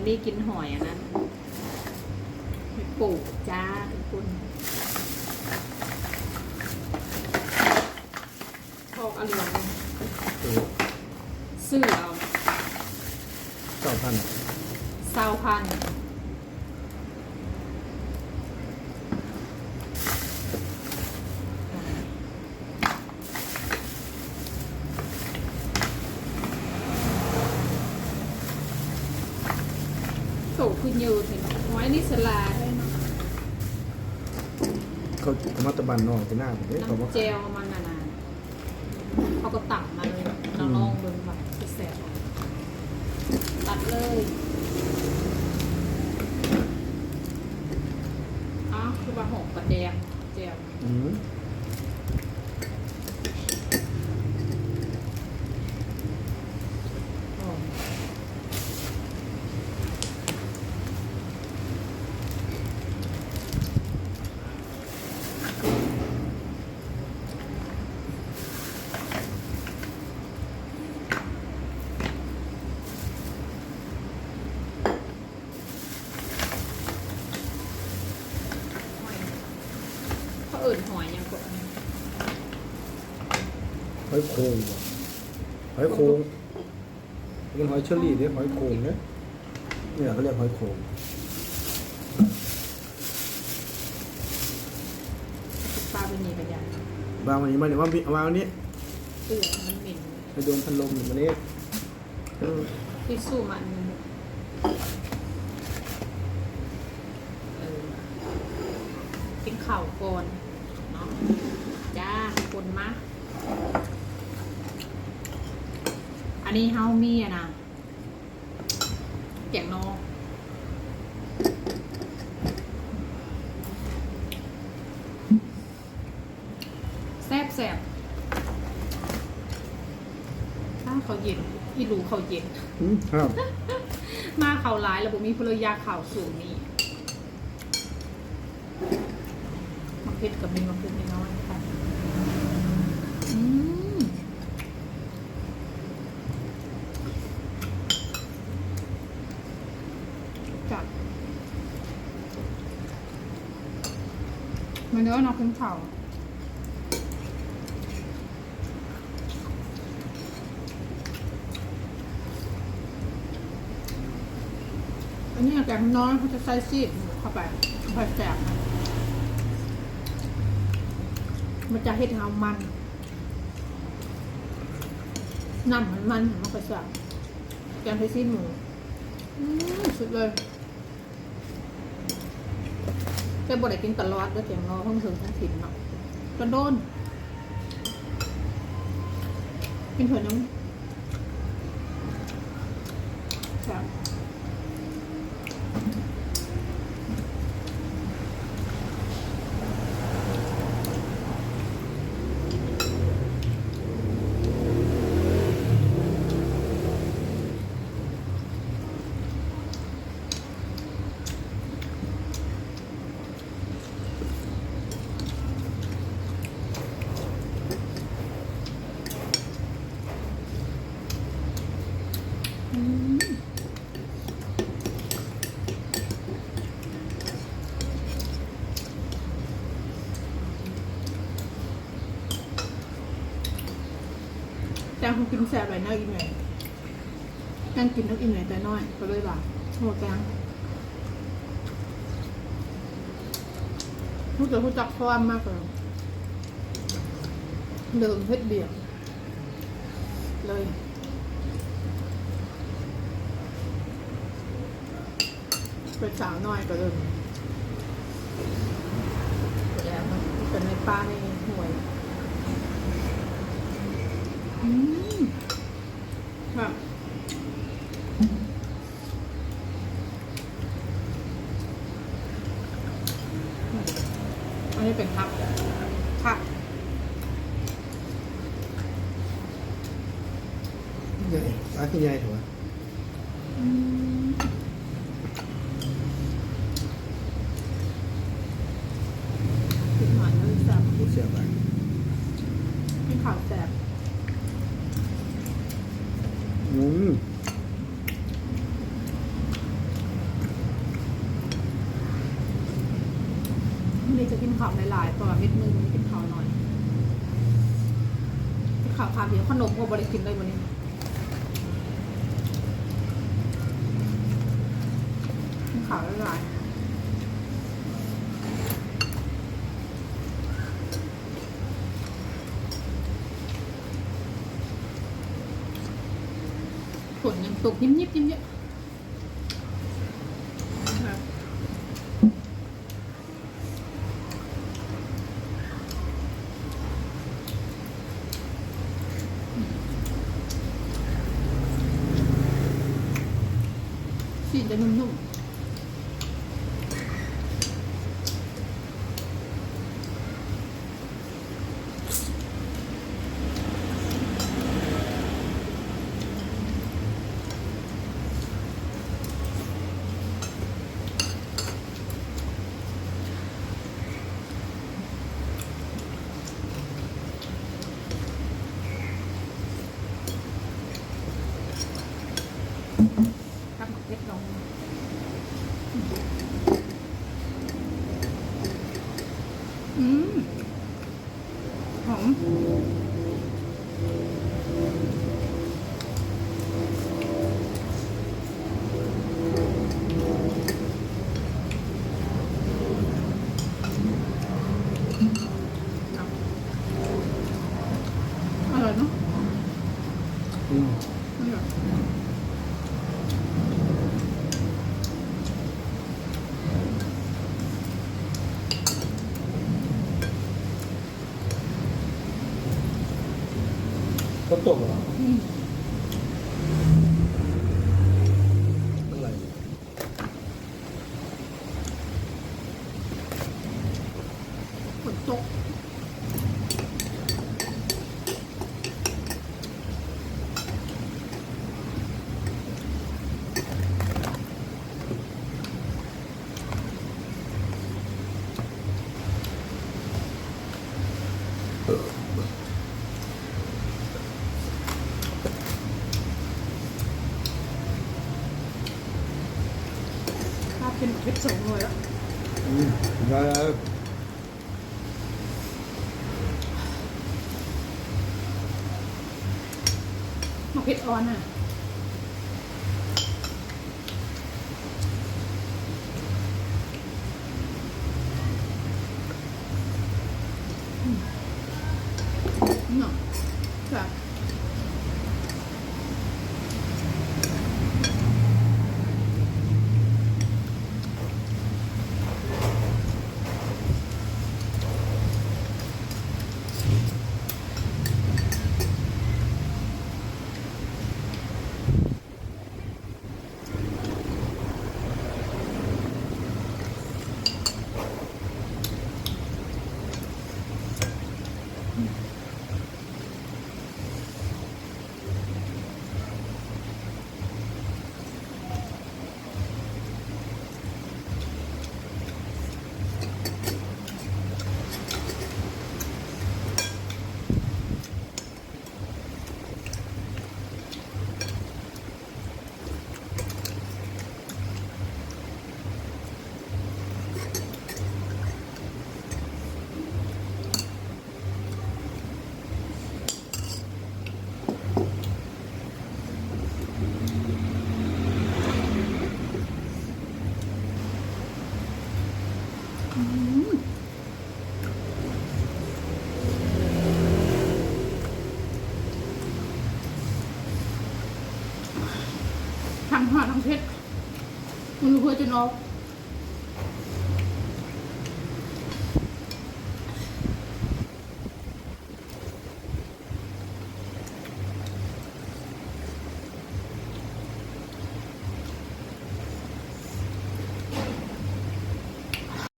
นี้กินหอยอ่ะนะไปปลูกจ้าทุกคนพอกอะไรอย่างนี้ซื้อเอา 9,000 20,000โตขึ้นอยู่ถึงไว้นี่สลาด้วยเนาะ เขามาตะบันนอกที่หน้าผมเขาบอก น้ำเจลมันนานๆเขาก็ตักมาเลยเราลองเบิ่งแบบแสบๆตัดเลยอ้าวคือว่าหกกระแดงเจลหอมเขาเอิ่นหอยยังกด หอยโขงหอยโขงเป็นหอยเชอรี่เนี่ยหอยโขงเนี่ยเขาเรียกหอยโขง ปลาเป็นนี่กันยัง วางวันนี้มาเดี๋ยววางวันนี้ เตือมันเหม็น ไปโดนพัดลมอยู่วันนี้ ที่สู้มันกินข่าวก่อนเนาะจ้าคนมะอันนี้เฮามีอะนะแกงนอกแซ่บแซ่บถ้าเขาเย็นอีรูเขาเย็น ครับ มาเขาร้ายแล้วผมมีภรรยาข่าวสูงนี่มักเพชรกับมีมักเพชรน้อยค่ะจัดมันเนื้อนอกขึ้นเข่าอันนี้แกงน้อยเขาจะใส่ซีดเข้าไปค่อยแสบมันจะเห็ดเงามันน้ำมันมันค่อยแสบแกงไทยซีดหมูสุดเลยแต่บ่ได้กินตลอดด้วยแกงน้อยเพิ่งถึงทั้งถิ่นเนาะกระโดนกินเถอะน้ำแสบแกงคงกินแสบอะไรน่ากินไหนนั่งกินน้ำอิ่มไหนแต่น้อยก็เลยแบบหัวแกงรู้จักความมากเลยเดิมเพชรเบี่ยงเลยเป็นสาวน้อยก็เดิมแล้วเป็นในป้าในห่วยแบบอันนี้เป็นผักใหญ่ปลาที่ใหญ่ถูกไหม กินหอยเลยแสบ ผู้เสียไป ให้ข่าวแสบ อืม ข่าวหลายๆตัวเม็ดมือกินข่าวหน่อยข่าวคาเดียวขนมก็บริกินได้วันนี้กินข่าวหลายๆฝนยังตกยิบยิบยิบยิบสีจะนุ่มๆตักหมักเล็กลงหอมอร่อยเนาะ อืม อร่อย ก็ตกเหรออะไร ฝนตกถ้าเป็นเพชร2 เลยอ่ะ อืมได้แล้ว มาเพชรออนอ่ะเนาะจ้ะทั้งหอดทั้งเพชรมันรู้เพื่อจะนอก